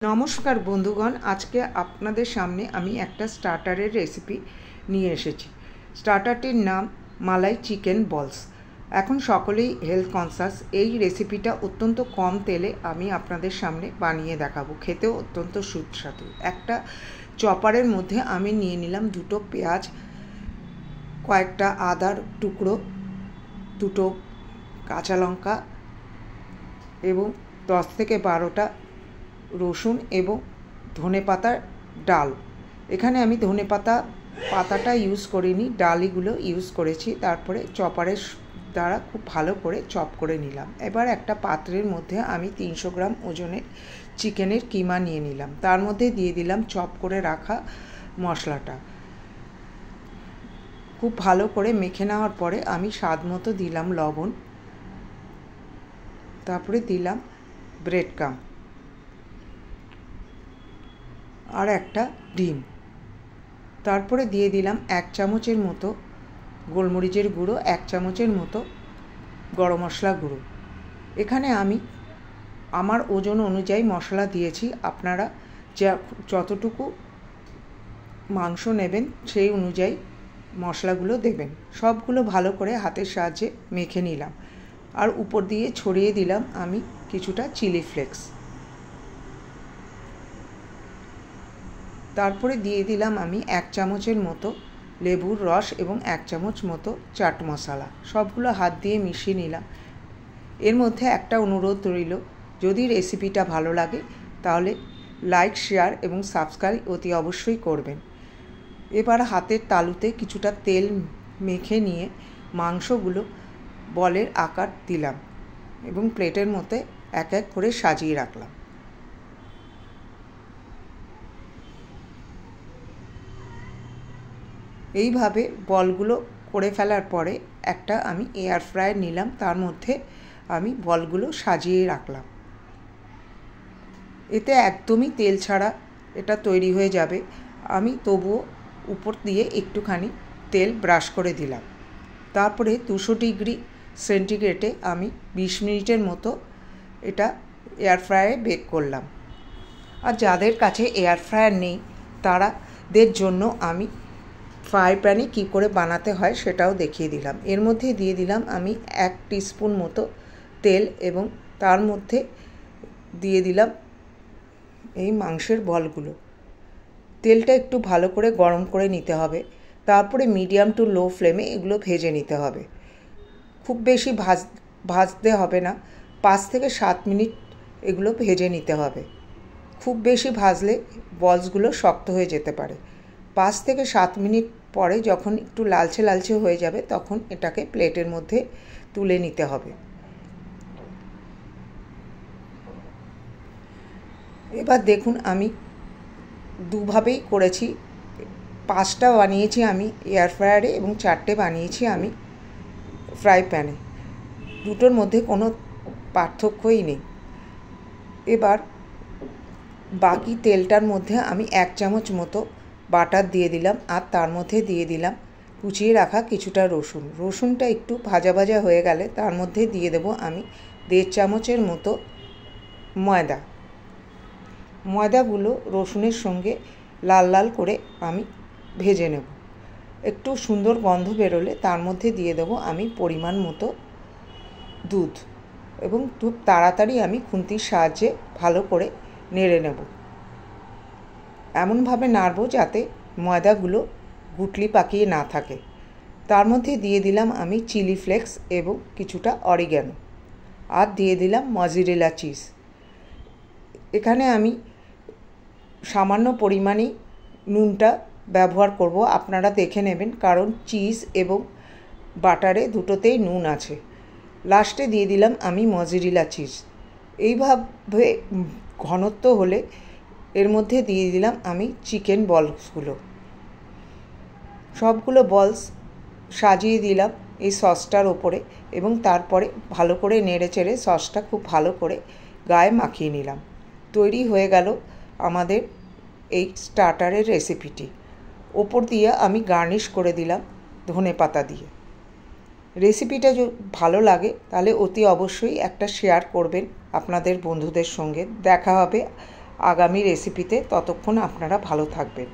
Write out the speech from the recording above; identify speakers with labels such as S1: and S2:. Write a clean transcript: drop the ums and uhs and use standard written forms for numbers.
S1: নমস্কার বন্ধুগণ, আজকে আপনাদের সামনে আমি একটা স্টার্টারের রেসিপি নিয়ে এসেছি। স্টার্টারটির নাম মালাই চিকেন বলস। এখন সকলেই হেলথ কনসাস। এই রেসিপিটা অত্যন্ত কম তেলে আমি আপনাদের সামনে বানিয়ে দেখাবো। খেতেও অত্যন্ত সুস্বাদু। একটা চপারের মধ্যে আমি নিয়ে নিলাম দুটো পেঁয়াজ, কয়েকটা আদার টুকরো, দুটো কাঁচা লঙ্কা এবং 10 থেকে 12টা রসুন এবং ধনেপাতার ডাল। এখানে আমি পাতাটা ইউজ করিনি, ডালিগুলো ইউজ করেছি। তারপরে চপারের দ্বারা খুব ভালো করে চপ করে নিলাম। এবার একটা পাত্রের মধ্যে আমি 300 গ্রাম ওজনের চিকেনের কিমা নিয়ে নিলাম। তার মধ্যে দিয়ে দিলাম চপ করে রাখা মশলাটা। খুব ভালো করে মেখে নেওয়ার পরে আমি স্বাদ মতো দিলাম লবণ, তারপরে দিলাম ব্রেড ক্রাম্ব আর একটা ডিম। তারপরে দিয়ে দিলাম 1 চামচের মতো গোলমরিচের গুঁড়ো, 1 চামচের মতো গরম মশলা গুঁড়ো। এখানে আমি আমার ওজন অনুযায়ী মশলা দিয়েছি। আপনারা যতটুকু মাংস নেবেন সেই অনুযায়ী মশলাগুলো দেবেন। সবগুলো ভালো করে হাতের সাহায্যে মেখে নিলাম। আর উপর দিয়ে ছড়িয়ে দিলাম আমি কিছুটা চিলি ফ্লেক্স। তারপরে দিয়ে দিলাম আমি 1 চামচের মতো লেবুর রস এবং 1 চামচ মতো চাট মশলা। সবগুলো হাত দিয়ে মিশিয়ে নিলাম। এর মধ্যে একটা অনুরোধ রইল, যদি রেসিপিটা ভালো লাগে তাহলে লাইক, শেয়ার এবং সাবস্ক্রাইব অতি অবশ্যই করবেন। এবার হাতের তালুতে কিছুটা তেল মেখে নিয়ে মাংসগুলো বলের আকার দিলাম এবং প্লেটের মধ্যে এক এক করে সাজিয়ে রাখলাম। এইভাবে বলগুলো করে ফেলার পরে একটা আমি এয়ার ফ্রায়ার নিলাম, তার মধ্যে আমি বলগুলো সাজিয়ে রাখলাম। এতে একদমই তেল ছাড়া এটা তৈরি হয়ে যাবে। আমি তবুও উপর দিয়ে একটুখানি তেল ব্রাশ করে দিলাম। তারপরে 200 ডিগ্রি সেন্টিগ্রেডে আমি 20 মিনিটের মতো এটা এয়ার ফ্রায়ারে বেক করলাম। আর যাদের কাছে এয়ার ফ্রায়ার নেই তাদের জন্য আমি ফ্রাই প্যানে কী করে বানাতে হয় সেটাও দেখিয়ে দিলাম। এর মধ্যে দিয়ে দিলাম আমি 1 টিস্পুন মতো তেল এবং তার মধ্যে দিয়ে দিলাম এই মাংসের বলগুলো। তেলটা একটু ভালো করে গরম করে নিতে হবে। তারপরে মিডিয়াম টু লো ফ্লেমে এগুলো ভেজে নিতে হবে। খুব বেশি ভাজতে হবে না, 5 থেকে 7 মিনিট এগুলো ভেজে নিতে হবে। খুব বেশি ভাজলে বলসগুলো শক্ত হয়ে যেতে পারে। 5 থেকে 7 মিনিট পরে যখন একটু লালচে লালচে হয়ে যাবে তখন এটাকে প্লেটের মধ্যে তুলে নিতে হবে। এবার দেখুন আমি দুভাবেই করেছি। 5টা বানিয়েছি আমি এয়ার ফ্রায়ারে এবং 4টে বানিয়েছি আমি ফ্রাই প্যানে। দুটোর মধ্যে কোনো পার্থক্যই নেই। এবার বাকি তেলটার মধ্যে আমি 1 চামচ মতো বাটার দিয়ে দিলাম আর তার মধ্যে দিয়ে দিলাম কুচিয়ে রাখা কিছুটা রসুন। রসুনটা একটু ভাজা ভাজা হয়ে গেলে তার মধ্যে দিয়ে দেব আমি 1.5 চামচের মতো ময়দা। ময়দাগুলো রসুনের সঙ্গে লাল লাল করে আমি ভেজে নেব। একটু সুন্দর গন্ধ বেরোলে তার মধ্যে দিয়ে দেব আমি পরিমাণ মতো দুধ এবং খুব তাড়াতাড়ি আমি খুন্তির সাহায্যে ভালো করে নেড়ে নেব। এমনভাবে নাড়ব যাতে ময়দাগুলো গুটলি পাকিয়ে না থাকে। তার মধ্যে দিয়ে দিলাম আমি চিলি ফ্লেক্স এবং কিছুটা অরিগ্যানো আর দিয়ে দিলাম মজেরেলা চিজ। এখানে আমি সামান্য পরিমাণেই নুনটা ব্যবহার করব, আপনারা দেখে নেবেন, কারণ চিজ এবং বাটারে দুটোতেই নুন আছে। লাস্টে দিয়ে দিলাম আমি মজেরেলা চিজ। এইভাবে ঘনত্ব হলে এর মধ্যে দিয়ে দিলাম আমি চিকেন বলসগুলো। সবগুলো বলস সাজিয়ে দিলাম এই সসটার ওপরে এবং তারপরে ভালো করে নেড়ে চেড়ে সসটা খুব ভালো করে গায়ে মাখিয়ে নিলাম। তৈরি হয়ে গেল আমাদের এই স্টার্টারের রেসিপিটি। ওপর দিয়ে আমি গার্নিশ করে দিলাম ধনেপাতা দিয়ে। রেসিপিটা যদি ভালো লাগে তাহলে অতি অবশ্যই একটা শেয়ার করবেন আপনাদের বন্ধুদের সঙ্গে। দেখা হবে আগামী রেসিপিতে। ততক্ষণ আপনারা ভালো থাকবেন।